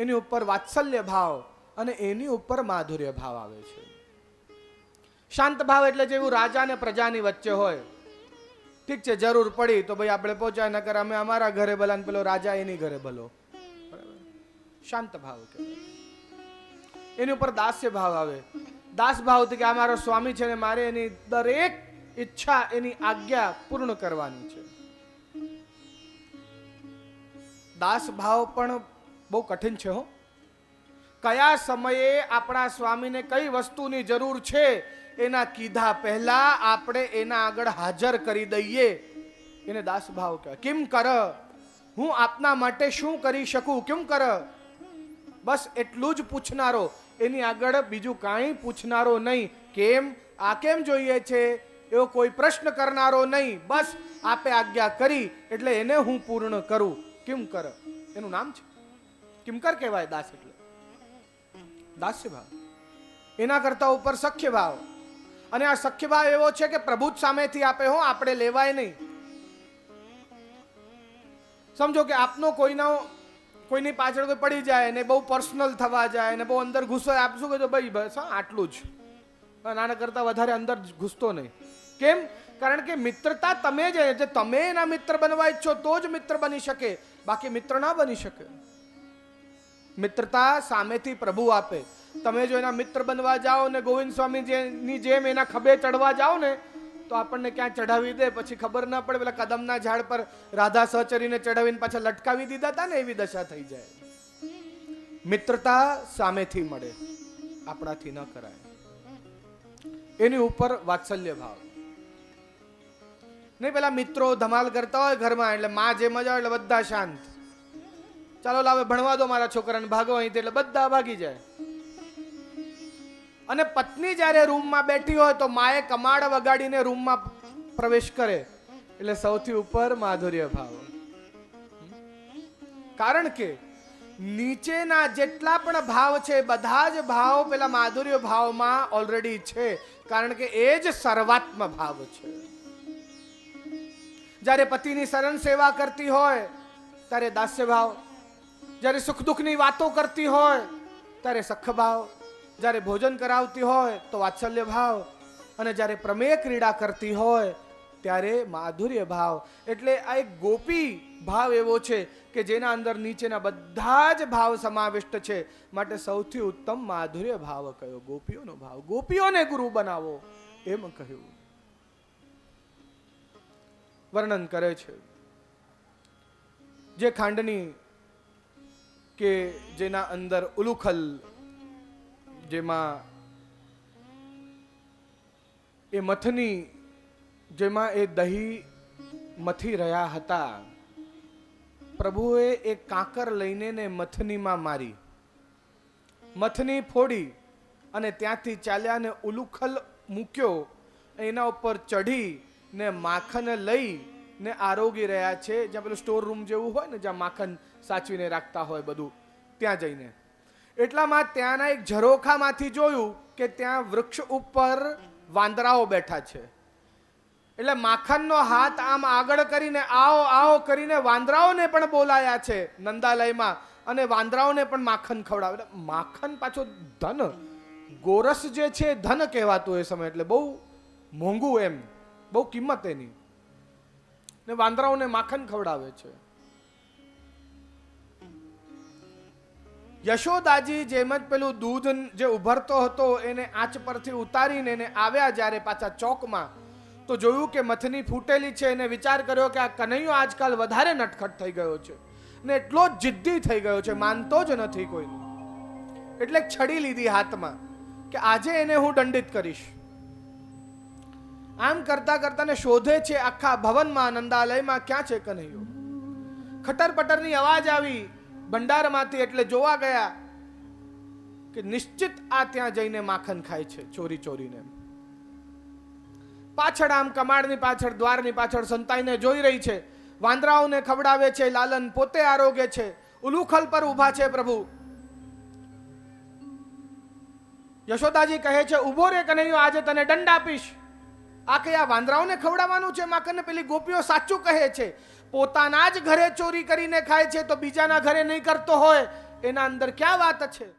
એની ઉપર વાત્સલ્ય ભાવ અને એની ઉપર માધુર્ય ભાવ આવે છે. શાંત ભાવ એટલે જેવું રાજા અને પ્રજાની વચ્ચે હોય. ઠીક છે, જરૂર પડી તો ભાઈ આપણે પહોંચાય, નકર અમે અમારા ઘરે ભલા ને પેલો રાજા એની ઘરે ભલો. શાંત ભાવ કહેવાય. એની ઉપર દાસ્ય ભાવ આવે. દાસ ભાવથી કે આ મારો સ્વામી છે ને મારે એની દરેક ઈચ્છા એની આજ્ઞા પૂર્ણ કરવાની છે. દાસ ભાવ પણ બહુ કઠિન છે હો. કયા સમયે આપણા સ્વામીને કઈ વસ્તુની જરૂર છે એના કીધા પહેલા આપણે એના આગળ હાજર કરી દઈએ એને દાસ ભાવ કહેવાય. કેમ કર, હું આપના માટે શું કરી શકું, કેમ કર, બસ એટલું જ પૂછનારો, એની આગળ બીજું કાંઈ પૂછનારો નહીં. કેમ, આ કેમ જોઈએ છે એવો કોઈ પ્રશ્ન કરનારો નહીં. બસ આપે આજ્ઞા કરી એટલે એને હું પૂર્ણ કરું. કેમ કર એનું નામ છે, કિમકર કહેવાય દાસ એટલે. દાસ્ય ભાવ. એના કરતા ઉપર સખ્ય ભાવ. અને આ સખ્ય ભાવ એવો છે કે પ્રભુ જ સામેથી આપે હો, આપણે લેવાય નહીં. સમજો કે આપનો કોઈની પાછળ કોઈ પડી જાય ને બહુ પર્સનલ થવા જાય ને બહુ અંદર ઘૂસો, આપ શું કહેજો ભાઈ બસ આટલું જ, નાના કરતા વધારે અંદર ઘૂસતો નહીં. કેમ? કારણ કે મિત્રતા તમે જે તમે એના મિત્ર બનવા ઈચ્છો તો જ મિત્ર બની શકે, બાકી મિત્ર ના બની શકે. મિત્રતા સામેથી પ્રભુ આપે. તમે જો એના મિત્ર બનવા જાઓ ને ગોવિંદ સ્વામીની જેમ એના ખભે ચડવા જાઓ ને તો આપણને ક્યાં ચઢાવી દે પછી ખબર ના પડે. પેલા કદમના ઝાડ પર રાધા સહચરીને ચડાવીને પાછા લટકાવી દીધા હતા ને, એવી દશા થઈ જાય. મિત્રતા સામેથી મળે, આપણાથી ન કરાય. એની ઉપર વાત્સલ્ય ભાવ નહીં. પેલા મિત્રો ધમાલ કરતા હોય ઘરમાં એટલે માં જે મજા હોય એટલે બધા શાંત. ચાલો લાવે ભણવા દો મારા છોકરાને, ભાગો અહીંથી, એટલે બધા ભાગી જાય. અને પત્ની જ્યારે રૂમમાં બેઠી હોય તો માએ કમાડ વગાડીને રૂમમાં પ્રવેશ કરે એટલે સૌથી ઉપર માધુર્ય ભાવ. કારણ કે નીચેના જેટલા પણ ભાવ છે બધા જ ભાવ પેલા માધુર્ય ભાવમાં ઓલરેડી છે. કારણ કે એ જ સર્વાત્મ ભાવ છે. જ્યારે પતિની શરણ સેવા કરતી હોય ત્યારે દાસ્ય ભાવ, જ્યારે સુખ દુઃખની વાતો કરતી હોય ત્યારે સખ ભાવ, જ્યારે ભોજન કરાવતી હોય તો વાત્સલ્ય ભાવ, અને જ્યારે પ્રમેય ક્રીડા કરતી હોય ત્યારે માધુર્ય ભાવ. એટલે આ એક ગોપી ભાવ એવો છે કે જેના અંદર નીચેના બધા જ ભાવ સમાવિષ્ટ છે. માટે સૌથી ઉત્તમ માધુર્ય ભાવ કયો? ગોપીઓનો ભાવ. ગોપીઓને ગુરુ બનાવો એમ કહ્યું. વર્ણન કરે છે જે ખાંડની કે જેના અંદર ઉલુખલ, જેમાં એ મથની, જેમાં એ દહીં મથી રહ્યા હતા. પ્રભુએ એક કાંકર લઈને ને મથનીમાં મારી, મથની ફોડી અને ત્યાંથી ચાલ્યા ને ઉલુખલ મૂક્યો. એના ઉપર ચઢી ને માખણ લઈ ને આરોગી રહ્યા છે. જ્યાં પેલું સ્ટોર રૂમ જેવું હોય ને, જ્યાં માખણ સાચવીને રાખતા હોય બધું, ત્યાં જઈને. એટલામાં ત્યાંના એક ઝરોખામાંથી જોયું કે ત્યાં વૃક્ષ ઉપર વાંદરાઓ બેઠા છે. એટલે માખણનો હાથ આમ આગળ કરીને આવો આવો કરીને વાંદરાઓને પણ બોલાયા છે નંદાલયમાં, અને વાંદરાઓને પણ માખણ ખવડાવે. માખણ પાછો ધન, ગોરસ જે છે ધન કહેવાતું એ સમય, એટલે બહુ મોંઘું, એમ બહુ કિંમત એની, ને વાંદરાઓને માખણ ખવડાવે છે. યશોદાજી જેમ જ પેલું દૂધ જે ઉભરતો હતો એને આંચ પરથી ઉતારીને એને આવ્યા જ્યારે પાછા ચોકમાં, તો જોયું કે મથની ફૂટેલી છે. એને વિચાર કર્યો કે આ કનૈયો આજકાલ વધારે નટખટ થઈ ગયો છે ને એટલો જ જિદ્દી થઈ ગયો છે, માનતો જ નથી કોઈનું. એટલે છડી લીધી હાથમાં કે આજે એને હું દંડિત કરીશ. આમ કરતા કરતા ને શોધે છે આખા ભવનમાં, નંદાલયમાં ક્યાં છે કનૈયો. ખટર પટરની અવાજ આવી ભંડારમાંથી, એટલે જોવા ગયા કે નિશ્ચિત આ ત્યાં જઈને માખણ ખાય છે ચોરી ચોરીને. પાછળ આમ કમાડની પાછળ, દ્વારની પાછળ સંતાઈને જોઈ રહી છે. વાંદરાઓને ખવડાવે છે, લાલન પોતે આરોગે છે. ઉલુખલ પર ઊભા છે પ્રભુ. યશોદાજી કહે છે ઉભો રે કનૈયો, આજે તને દંડ આપીશ. આ કે આ વાંદરાઓને ખવડાવવાનું છે માખણ? પેલી ગોપીઓ સાચું કહે છે, પોતાના જ ઘરે ચોરી કરીને ખાય છે તો બીજાના ઘરે નહીં કરતો હોય એના અંદર ક્યાં વાત છે?